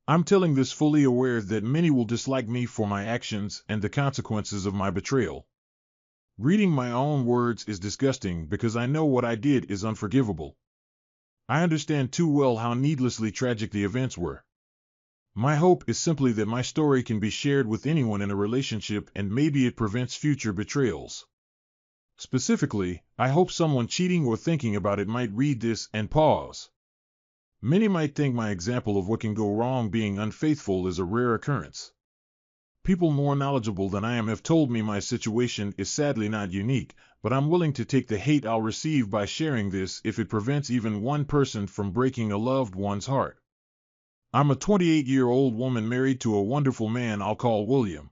I'm telling this fully aware that many will dislike me for my actions and the consequences of my betrayal. Reading my own words is disgusting because I know what I did is unforgivable. I understand too well how needlessly tragic the events were. My hope is simply that my story can be shared with anyone in a relationship and maybe it prevents future betrayals. Specifically, I hope someone cheating or thinking about it might read this and pause. Many might think my example of what can go wrong being unfaithful is a rare occurrence. People more knowledgeable than I am have told me my situation is sadly not unique, but I'm willing to take the hate I'll receive by sharing this if it prevents even one person from breaking a loved one's heart. I'm a 28-year-old woman married to a wonderful man I'll call William.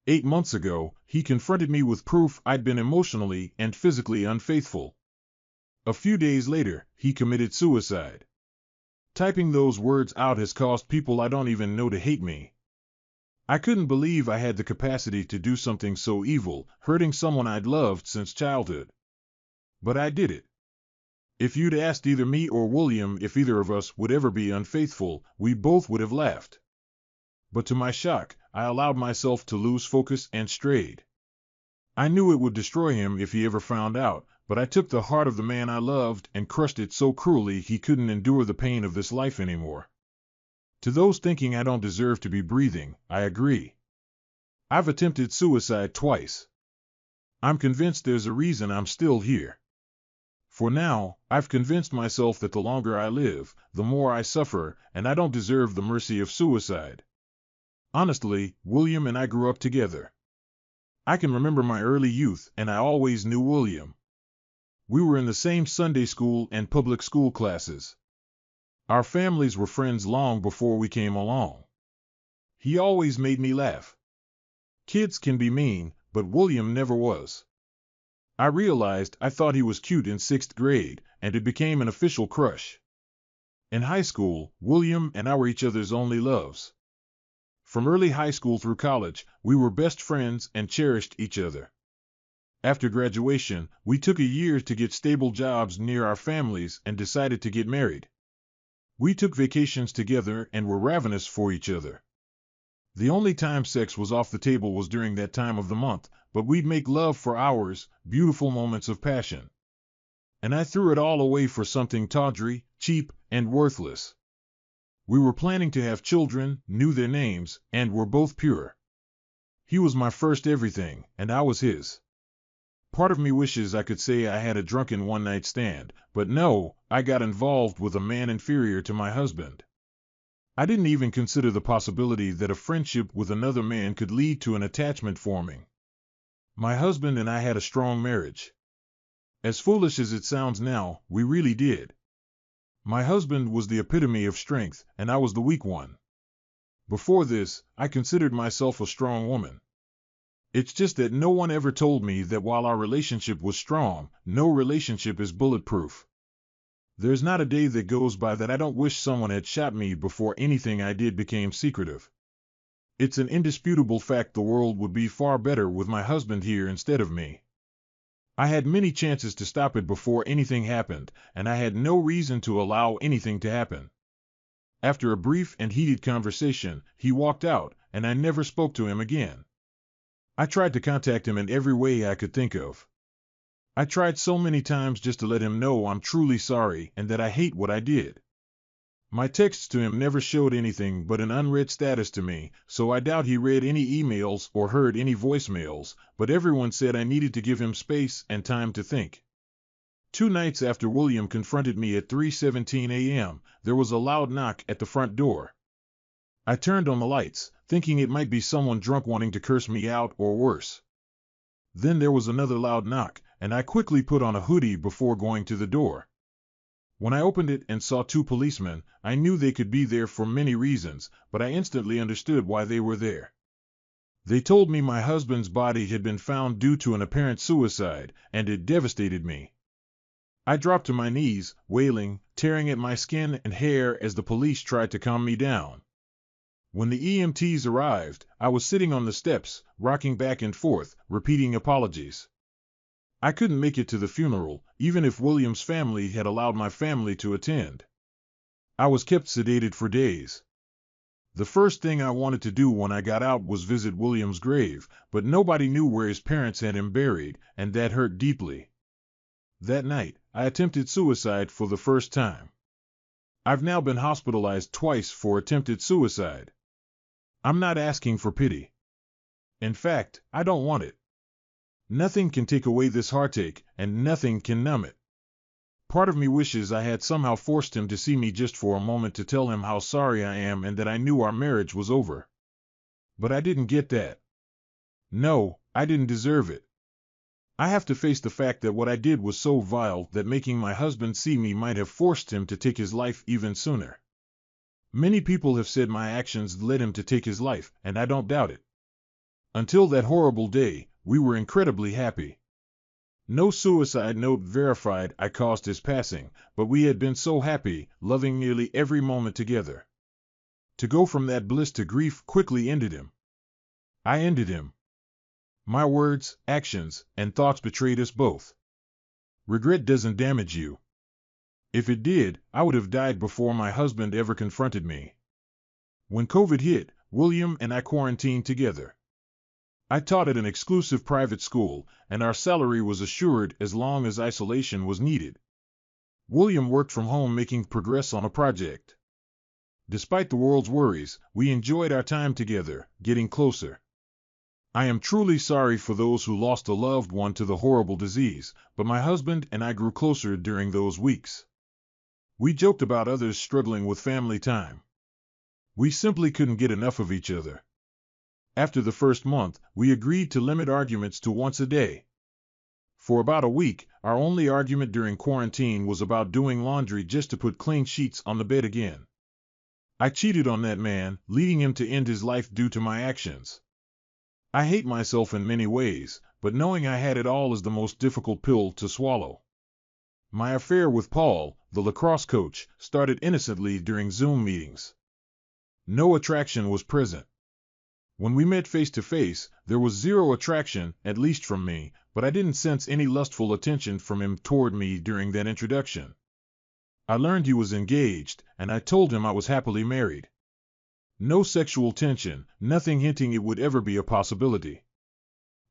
8 months ago, he confronted me with proof I'd been emotionally and physically unfaithful. A few days later, he committed suicide. Typing those words out has caused people I don't even know to hate me. I couldn't believe I had the capacity to do something so evil, hurting someone I'd loved since childhood. But I did it. If you'd asked either me or William if either of us would ever be unfaithful, we both would have laughed. But to my shock, I allowed myself to lose focus and strayed. I knew it would destroy him if he ever found out, but I took the heart of the man I loved and crushed it so cruelly he couldn't endure the pain of this life anymore. To those thinking I don't deserve to be breathing, I agree. I've attempted suicide twice. I'm convinced there's a reason I'm still here. For now, I've convinced myself that the longer I live, the more I suffer, and I don't deserve the mercy of suicide. Honestly, William and I grew up together. I can remember my early youth, and I always knew William. We were in the same Sunday school and public school classes. Our families were friends long before we came along. He always made me laugh. Kids can be mean, but William never was. I realized I thought he was cute in 6th grade, and it became an official crush. In high school, William and I were each other's only loves. From early high school through college, we were best friends and cherished each other. After graduation, we took a year to get stable jobs near our families and decided to get married. We took vacations together and were ravenous for each other. The only time sex was off the table was during that time of the month, but we'd make love for hours, beautiful moments of passion. And I threw it all away for something tawdry, cheap, and worthless. We were planning to have children, knew their names, and were both pure. He was my first everything, and I was his. Part of me wishes I could say I had a drunken one-night stand, but no, I got involved with a man inferior to my husband. I didn't even consider the possibility that a friendship with another man could lead to an attachment forming. My husband and I had a strong marriage. As foolish as it sounds now, we really did. My husband was the epitome of strength, and I was the weak one. Before this, I considered myself a strong woman. It's just that no one ever told me that while our relationship was strong, no relationship is bulletproof. There's not a day that goes by that I don't wish someone had shot me before anything I did became secretive. It's an indisputable fact the world would be far better with my husband here instead of me. I had many chances to stop it before anything happened, and I had no reason to allow anything to happen. After a brief and heated conversation, he walked out, and I never spoke to him again. I tried to contact him in every way I could think of. I tried so many times just to let him know I'm truly sorry and that I hate what I did. My texts to him never showed anything but an unread status to me, so I doubt he read any emails or heard any voicemails, but everyone said I needed to give him space and time to think. 2 nights after William confronted me at 3:17 a.m., there was a loud knock at the front door. I turned on the lights, thinking it might be someone drunk wanting to curse me out or worse. Then there was another loud knock, and I quickly put on a hoodie before going to the door. When I opened it and saw 2 policemen, I knew they could be there for many reasons, but I instantly understood why they were there. They told me my husband's body had been found due to an apparent suicide, and it devastated me. I dropped to my knees, wailing, tearing at my skin and hair as the police tried to calm me down. When the EMTs arrived, I was sitting on the steps, rocking back and forth, repeating apologies. I couldn't make it to the funeral, even if William's family had allowed my family to attend. I was kept sedated for days. The first thing I wanted to do when I got out was visit William's grave, but nobody knew where his parents had him buried, and that hurt deeply. That night, I attempted suicide for the first time. I've now been hospitalized twice for attempted suicide. I'm not asking for pity. In fact, I don't want it. Nothing can take away this heartache, and nothing can numb it. Part of me wishes I had somehow forced him to see me just for a moment to tell him how sorry I am and that I knew our marriage was over. But I didn't get that. No, I didn't deserve it. I have to face the fact that what I did was so vile that making my husband see me might have forced him to take his life even sooner. Many people have said my actions led him to take his life, and I don't doubt it. Until that horrible day, we were incredibly happy. No suicide note verified I caused his passing, but we had been so happy, loving nearly every moment together. To go from that bliss to grief quickly ended him. I ended him. My words, actions, and thoughts betrayed us both. Regret doesn't damage you. If it did, I would have died before my husband ever confronted me. When COVID hit, William and I quarantined together. I taught at an exclusive private school, and our salary was assured as long as isolation was needed. William worked from home making progress on a project. Despite the world's worries, we enjoyed our time together, getting closer. I am truly sorry for those who lost a loved one to the horrible disease, but my husband and I grew closer during those weeks. We joked about others struggling with family time. We simply couldn't get enough of each other. After the first month, we agreed to limit arguments to once a day. For about a week, our only argument during quarantine was about doing laundry just to put clean sheets on the bed again. I cheated on that man, leading him to end his life due to my actions. I hate myself in many ways, but knowing I had it all is the most difficult pill to swallow. My affair with Paul, the lacrosse coach, started innocently during Zoom meetings. No attraction was present. When we met face to face, there was zero attraction, at least from me, but I didn't sense any lustful attention from him toward me during that introduction. I learned he was engaged, and I told him I was happily married. No sexual tension, nothing hinting it would ever be a possibility.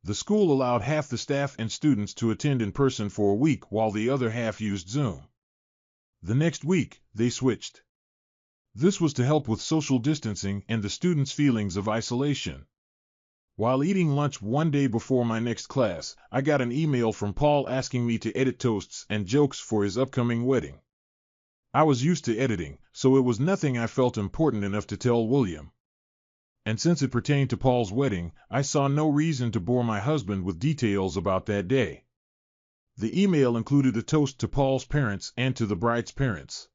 The school allowed half the staff and students to attend in person for a week while the other half used Zoom. The next week, they switched. This was to help with social distancing and the students' feelings of isolation. While eating lunch one day before my next class, I got an email from Paul asking me to edit toasts and jokes for his upcoming wedding. I was used to editing, so it was nothing I felt important enough to tell William. And since it pertained to Paul's wedding, I saw no reason to bore my husband with details about that day. The email included a toast to Paul's parents and to the bride's parents.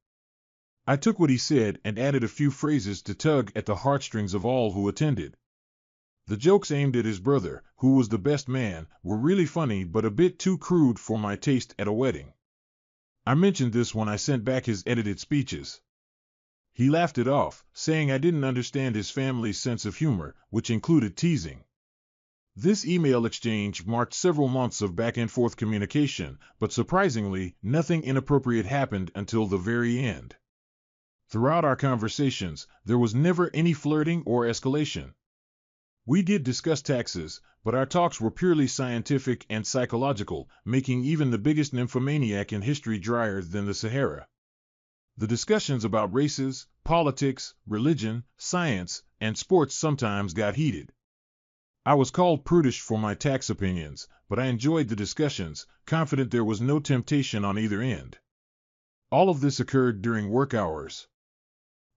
I took what he said and added a few phrases to tug at the heartstrings of all who attended. The jokes aimed at his brother, who was the best man, were really funny but a bit too crude for my taste at a wedding. I mentioned this when I sent back his edited speeches. He laughed it off, saying I didn't understand his family's sense of humor, which included teasing. This email exchange marked several months of back-and-forth communication, but surprisingly, nothing inappropriate happened until the very end. Throughout our conversations, there was never any flirting or escalation. We did discuss taxes, but our talks were purely scientific and psychological, making even the biggest nymphomaniac in history drier than the Sahara. The discussions about races, politics, religion, science, and sports sometimes got heated. I was called prudish for my tax opinions, but I enjoyed the discussions, confident there was no temptation on either end. All of this occurred during work hours.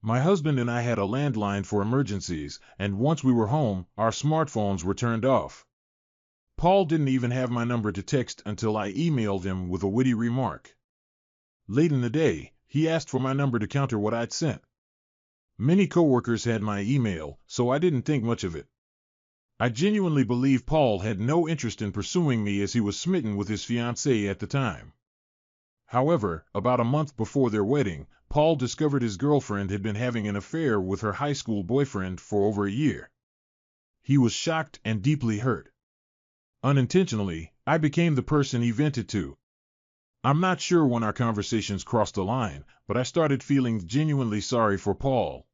My husband and I had a landline for emergencies, and once we were home, our smartphones were turned off. Paul didn't even have my number to text until I emailed him with a witty remark. Late in the day, he asked for my number to counter what I'd sent. Many coworkers had my email, so I didn't think much of it. I genuinely believe Paul had no interest in pursuing me as he was smitten with his fiancée at the time. However, about a month before their wedding, Paul discovered his girlfriend had been having an affair with her high school boyfriend for over a year. He was shocked and deeply hurt. Unintentionally, I became the person he vented to. I'm not sure when our conversations crossed the line, but I started feeling genuinely sorry for Paul.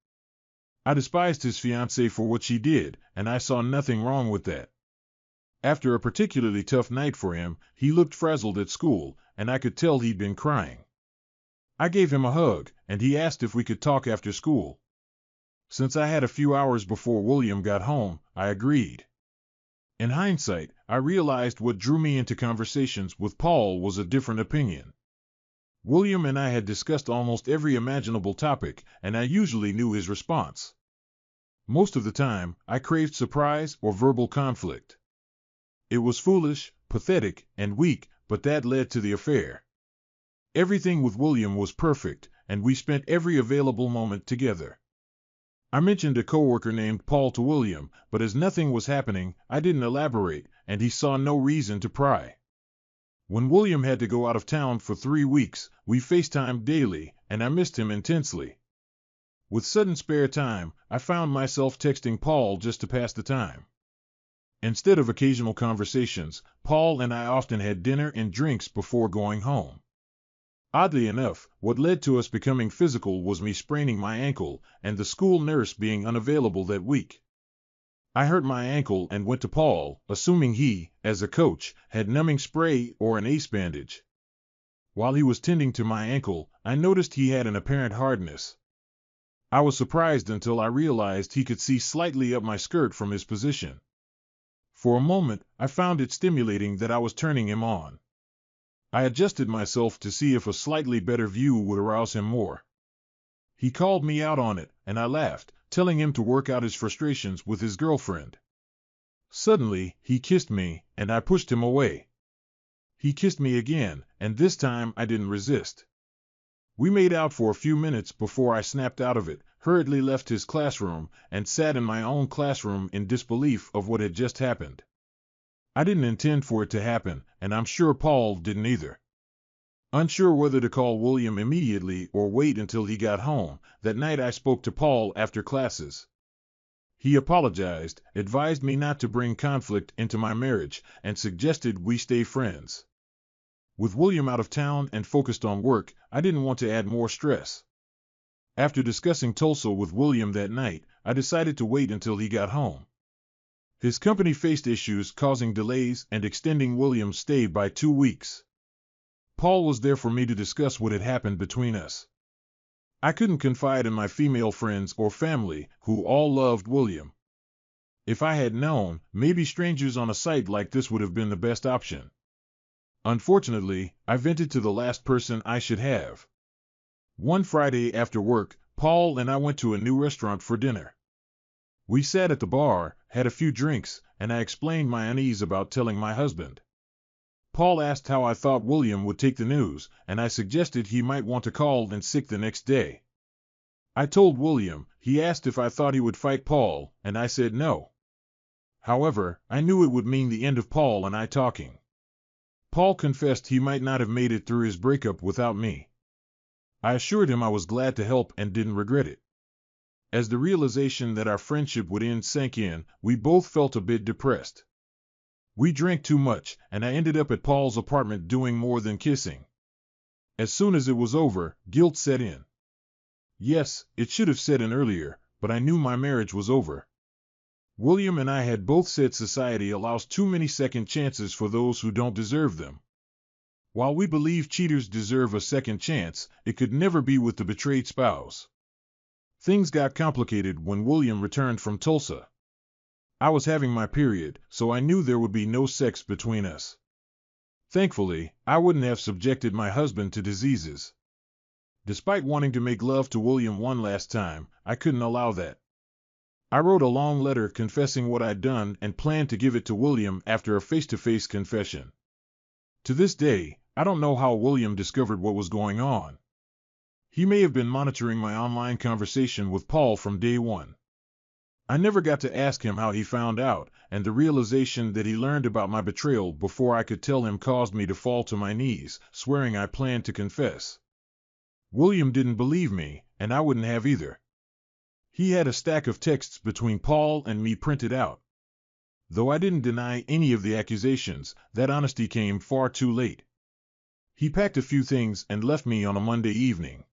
I despised his fiancée for what she did, and I saw nothing wrong with that. After a particularly tough night for him, he looked frazzled at school, and I could tell he'd been crying. I gave him a hug, and he asked if we could talk after school. Since I had a few hours before William got home, I agreed. In hindsight, I realized what drew me into conversations with Paul was a different opinion. William and I had discussed almost every imaginable topic, and I usually knew his response. Most of the time, I craved surprise or verbal conflict. It was foolish, pathetic, and weak, but that led to the affair. Everything with William was perfect, and we spent every available moment together. I mentioned a coworker named Paul to William, but as nothing was happening, I didn't elaborate, and he saw no reason to pry. When William had to go out of town for 3 weeks, we FaceTimed daily, and I missed him intensely. With sudden spare time, I found myself texting Paul just to pass the time. Instead of occasional conversations, Paul and I often had dinner and drinks before going home. Oddly enough, what led to us becoming physical was me spraining my ankle and the school nurse being unavailable that week. I hurt my ankle and went to Paul, assuming he, as a coach, had numbing spray or an ace bandage. While he was tending to my ankle, I noticed he had an apparent hardness. I was surprised until I realized he could see slightly up my skirt from his position. For a moment, I found it stimulating that I was turning him on. I adjusted myself to see if a slightly better view would arouse him more. He called me out on it, and I laughed, telling him to work out his frustrations with his girlfriend. Suddenly, he kissed me, and I pushed him away. He kissed me again, and this time I didn't resist. We made out for a few minutes before I snapped out of it, hurriedly left his classroom, and sat in my own classroom in disbelief of what had just happened. I didn't intend for it to happen, and I'm sure Paul didn't either. Unsure whether to call William immediately or wait until he got home, that night I spoke to Paul after classes. He apologized, advised me not to bring conflict into my marriage, and suggested we stay friends. With William out of town and focused on work, I didn't want to add more stress. After discussing Tulsa with William that night, I decided to wait until he got home. His company faced issues causing delays and extending William's stay by 2 weeks. Paul was there for me to discuss what had happened between us. I couldn't confide in my female friends or family, who all loved William. If I had known, maybe strangers on a site like this would have been the best option. Unfortunately, I vented to the last person I should have. One Friday after work, Paul and I went to a new restaurant for dinner. We sat at the bar, had a few drinks, and I explained my unease about telling my husband. Paul asked how I thought William would take the news, and I suggested he might want to call in sick the next day. I told William. He asked if I thought he would fight Paul, and I said no. However, I knew it would mean the end of Paul and I talking. Paul confessed he might not have made it through his breakup without me. I assured him I was glad to help and didn't regret it. As the realization that our friendship would end sank in, we both felt a bit depressed. We drank too much, and I ended up at Paul's apartment doing more than kissing. As soon as it was over, guilt set in. Yes, it should have set in earlier, but I knew my marriage was over. William and I had both said society allows too many second chances for those who don't deserve them. While we believe cheaters deserve a second chance, it could never be with the betrayed spouse. Things got complicated when William returned from Tulsa. I was having my period, so I knew there would be no sex between us. Thankfully, I wouldn't have subjected my husband to diseases. Despite wanting to make love to William one last time, I couldn't allow that. I wrote a long letter confessing what I'd done and planned to give it to William after a face-to-face confession. To this day, I don't know how William discovered what was going on. He may have been monitoring my online conversation with Paul from day one. I never got to ask him how he found out, and the realization that he learned about my betrayal before I could tell him caused me to fall to my knees, swearing I planned to confess. William didn't believe me, and I wouldn't have either. He had a stack of texts between Paul and me printed out. Though I didn't deny any of the accusations, that honesty came far too late. He packed a few things and left me on a Monday evening.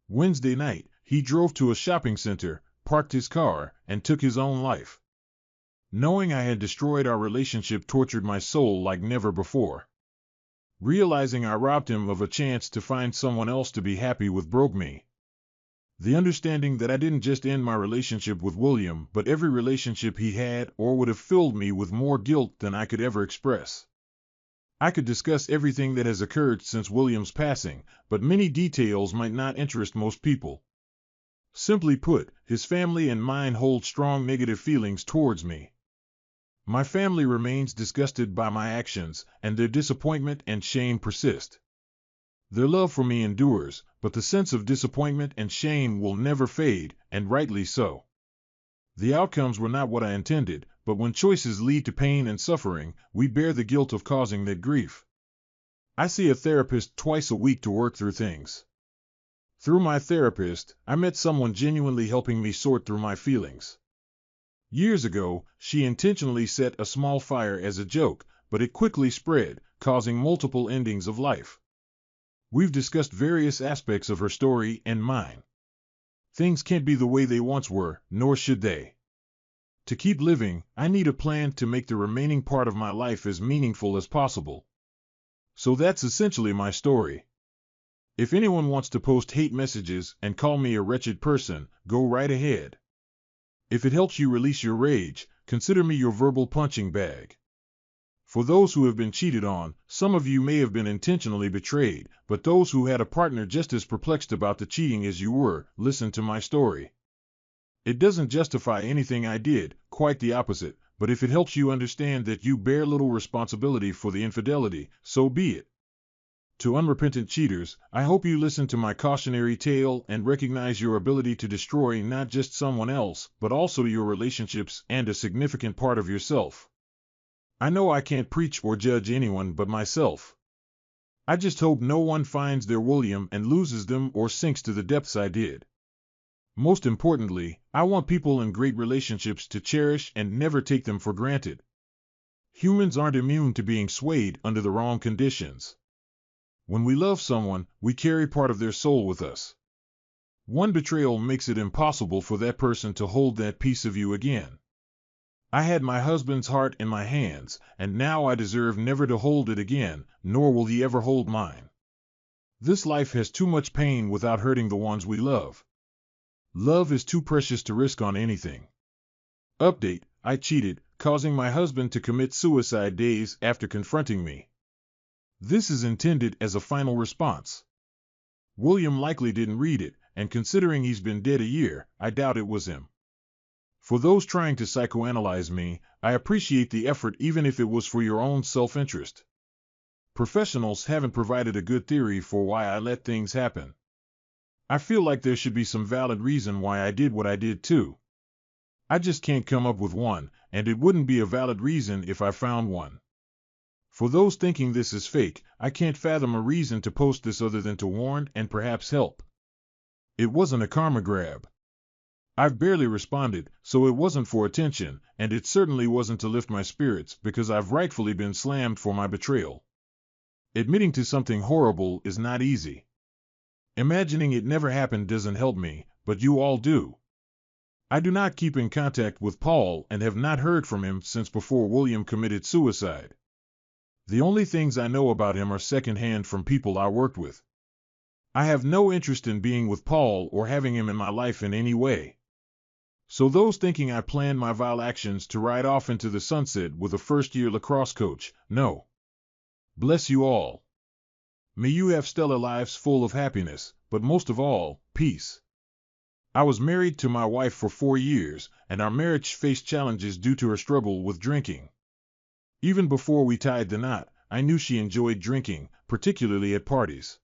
Wednesday night, he drove to a shopping center, parked his car, and took his own life. Knowing I had destroyed our relationship tortured my soul like never before. Realizing I robbed him of a chance to find someone else to be happy with broke me. The understanding that I didn't just end my relationship with William, but every relationship he had or would have filled me with more guilt than I could ever express. I could discuss everything that has occurred since William's passing, but many details might not interest most people. Simply put, his family and mine hold strong negative feelings towards me. My family remains disgusted by my actions, and their disappointment and shame persist. Their love for me endures, but the sense of disappointment and shame will never fade, and rightly so. The outcomes were not what I intended, but when choices lead to pain and suffering, we bear the guilt of causing that grief. I see a therapist twice a week to work through things. Through my therapist, I met someone genuinely helping me sort through my feelings. Years ago, she intentionally set a small fire as a joke, but it quickly spread, causing multiple endings of life. We've discussed various aspects of her story and mine. Things can't be the way they once were, nor should they. To keep living, I need a plan to make the remaining part of my life as meaningful as possible. So that's essentially my story. If anyone wants to post hate messages and call me a wretched person, go right ahead. If it helps you release your rage, consider me your verbal punching bag. For those who have been cheated on, some of you may have been intentionally betrayed, but those who had a partner just as perplexed about the cheating as you were, listen to my story. It doesn't justify anything I did, quite the opposite, but if it helps you understand that you bear little responsibility for the infidelity, so be it. To unrepentant cheaters, I hope you listen to my cautionary tale and recognize your ability to destroy not just someone else, but also your relationships and a significant part of yourself. I know I can't preach or judge anyone but myself. I just hope no one finds their William and loses them or sinks to the depths I did. Most importantly, I want people in great relationships to cherish and never take them for granted. Humans aren't immune to being swayed under the wrong conditions. When we love someone, we carry part of their soul with us. One betrayal makes it impossible for that person to hold that piece of you again. I had my husband's heart in my hands, and now I deserve never to hold it again, nor will he ever hold mine. This life has too much pain without hurting the ones we love. Love is too precious to risk on anything. Update: I cheated, causing my husband to commit suicide days after confronting me. This is intended as a final response. William likely didn't read it, and considering he's been dead a year, I doubt it was him. For those trying to psychoanalyze me, I appreciate the effort even if it was for your own self-interest. Professionals haven't provided a good theory for why I let things happen. I feel like there should be some valid reason why I did what I did too. I just can't come up with one, and it wouldn't be a valid reason if I found one. For those thinking this is fake, I can't fathom a reason to post this other than to warn and perhaps help. It wasn't a karma grab. I've barely responded, so it wasn't for attention, and it certainly wasn't to lift my spirits because I've rightfully been slammed for my betrayal. Admitting to something horrible is not easy. Imagining it never happened doesn't help me, but you all do. I do not keep in contact with Paul and have not heard from him since before William committed suicide. The only things I know about him are secondhand from people I worked with. I have no interest in being with Paul or having him in my life in any way. So those thinking I planned my vile actions to ride off into the sunset with a first-year lacrosse coach, no. Bless you all. May you have stellar lives full of happiness, but most of all, peace. I was married to my wife for 4 years, and our marriage faced challenges due to her struggle with drinking. Even before we tied the knot, I knew she enjoyed drinking, particularly at parties.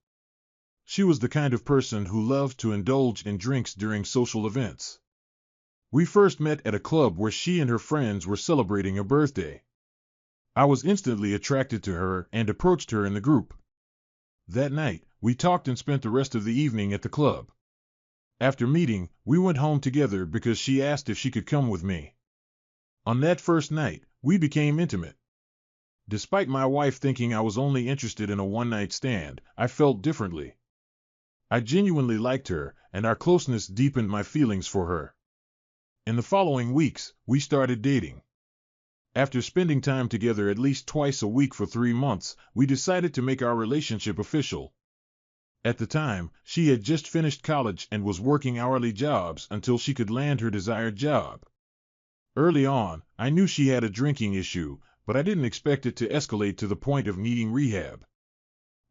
She was the kind of person who loved to indulge in drinks during social events. We first met at a club where she and her friends were celebrating a birthday. I was instantly attracted to her and approached her in the group. That night, we talked and spent the rest of the evening at the club. After meeting, we went home together because she asked if she could come with me. On that first night, we became intimate. Despite my wife thinking I was only interested in a one-night stand, I felt differently. I genuinely liked her, and our closeness deepened my feelings for her. In the following weeks, we started dating. After spending time together at least twice a week for 3 months, we decided to make our relationship official. At the time, she had just finished college and was working hourly jobs until she could land her desired job. Early on, I knew she had a drinking issue, but I didn't expect it to escalate to the point of needing rehab.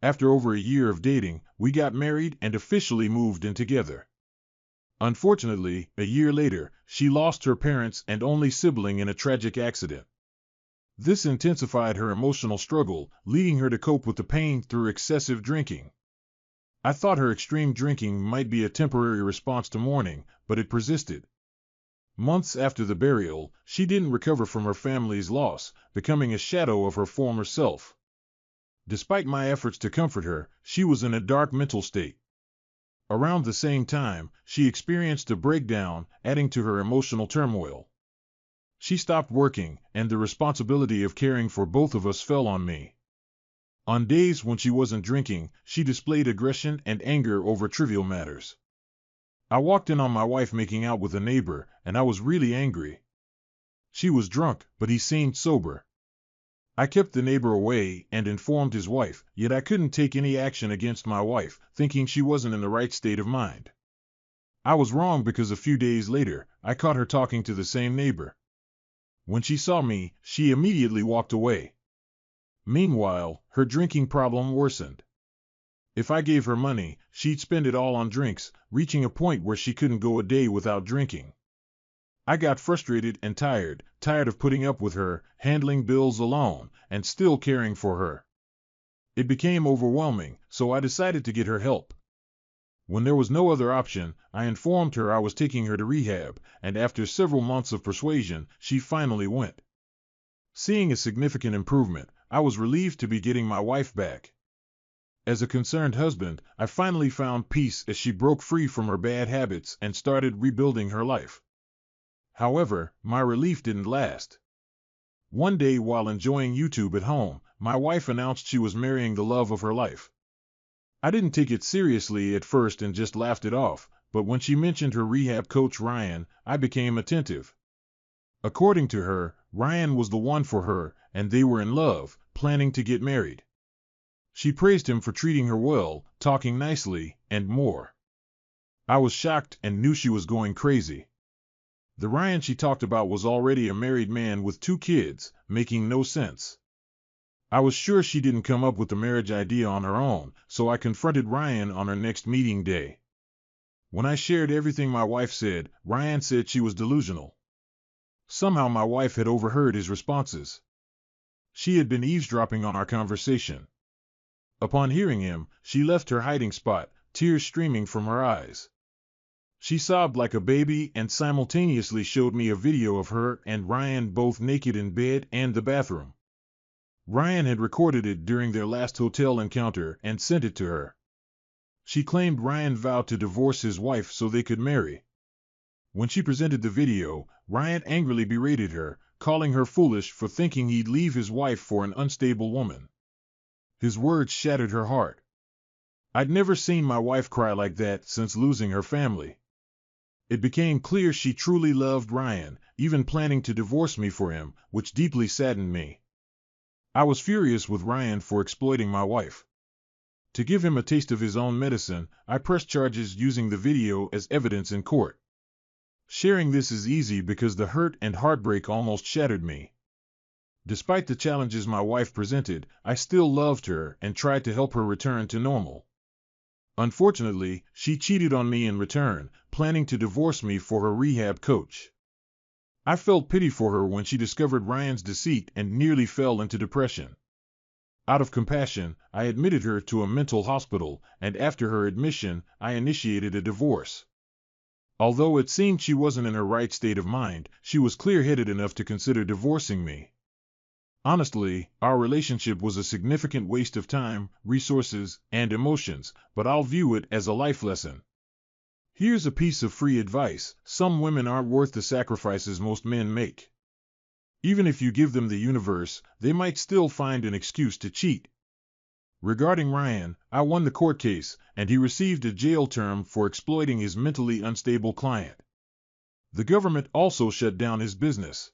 After over a year of dating, we got married and officially moved in together. Unfortunately, a year later, she lost her parents and only sibling in a tragic accident. This intensified her emotional struggle, leading her to cope with the pain through excessive drinking. I thought her extreme drinking might be a temporary response to mourning, but it persisted. Months after the burial, she didn't recover from her family's loss, becoming a shadow of her former self. Despite my efforts to comfort her, she was in a dark mental state. Around the same time, she experienced a breakdown, adding to her emotional turmoil. She stopped working, and the responsibility of caring for both of us fell on me. On days when she wasn't drinking, she displayed aggression and anger over trivial matters. I walked in on my wife making out with a neighbor, and I was really angry. She was drunk, but he seemed sober. I kept the neighbor away and informed his wife, yet I couldn't take any action against my wife, thinking she wasn't in the right state of mind. I was wrong because a few days later, I caught her talking to the same neighbor. When she saw me, she immediately walked away. Meanwhile, her drinking problem worsened. If I gave her money, she'd spend it all on drinks, reaching a point where she couldn't go a day without drinking. I got frustrated and tired of putting up with her, handling bills alone, and still caring for her. It became overwhelming, so I decided to get her help. When there was no other option, I informed her I was taking her to rehab, and after several months of persuasion, she finally went. Seeing a significant improvement, I was relieved to be getting my wife back. As a concerned husband, I finally found peace as she broke free from her bad habits and started rebuilding her life. However, my relief didn't last. One day while enjoying YouTube at home, my wife announced she was marrying the love of her life. I didn't take it seriously at first and just laughed it off, but when she mentioned her rehab coach Ryan, I became attentive. According to her, Ryan was the one for her, and they were in love, planning to get married. She praised him for treating her well, talking nicely, and more. I was shocked and knew she was going crazy. The Ryan she talked about was already a married man with 2 kids, making no sense. I was sure she didn't come up with the marriage idea on her own, so I confronted Ryan on our next meeting day. When I shared everything my wife said, Ryan said she was delusional. Somehow my wife had overheard his responses. She had been eavesdropping on our conversation. Upon hearing him, she left her hiding spot, tears streaming from her eyes. She sobbed like a baby and simultaneously showed me a video of her and Ryan both naked in bed and the bathroom. Ryan had recorded it during their last hotel encounter and sent it to her. She claimed Ryan vowed to divorce his wife so they could marry. When she presented the video, Ryan angrily berated her, calling her foolish for thinking he'd leave his wife for an unstable woman. His words shattered her heart. I'd never seen my wife cry like that since losing her family. It became clear she truly loved Ryan, even planning to divorce me for him, which deeply saddened me. I was furious with Ryan for exploiting my wife. To give him a taste of his own medicine, I pressed charges using the video as evidence in court. Sharing this is easy because the hurt and heartbreak almost shattered me. Despite the challenges my wife presented, I still loved her and tried to help her return to normal. Unfortunately, she cheated on me in return, planning to divorce me for her rehab coach. I felt pity for her when she discovered Ryan's deceit and nearly fell into depression. Out of compassion, I admitted her to a mental hospital, and after her admission, I initiated a divorce. Although it seemed she wasn't in her right state of mind, she was clear-headed enough to consider divorcing me. Honestly, our relationship was a significant waste of time, resources, and emotions, but I'll view it as a life lesson. Here's a piece of free advice: some women aren't worth the sacrifices most men make. Even if you give them the universe, they might still find an excuse to cheat. Regarding Ryan, I won the court case, and he received a jail term for exploiting his mentally unstable client. The government also shut down his business.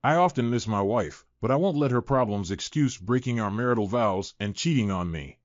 I often miss my wife, but I won't let her problems excuse breaking our marital vows and cheating on me.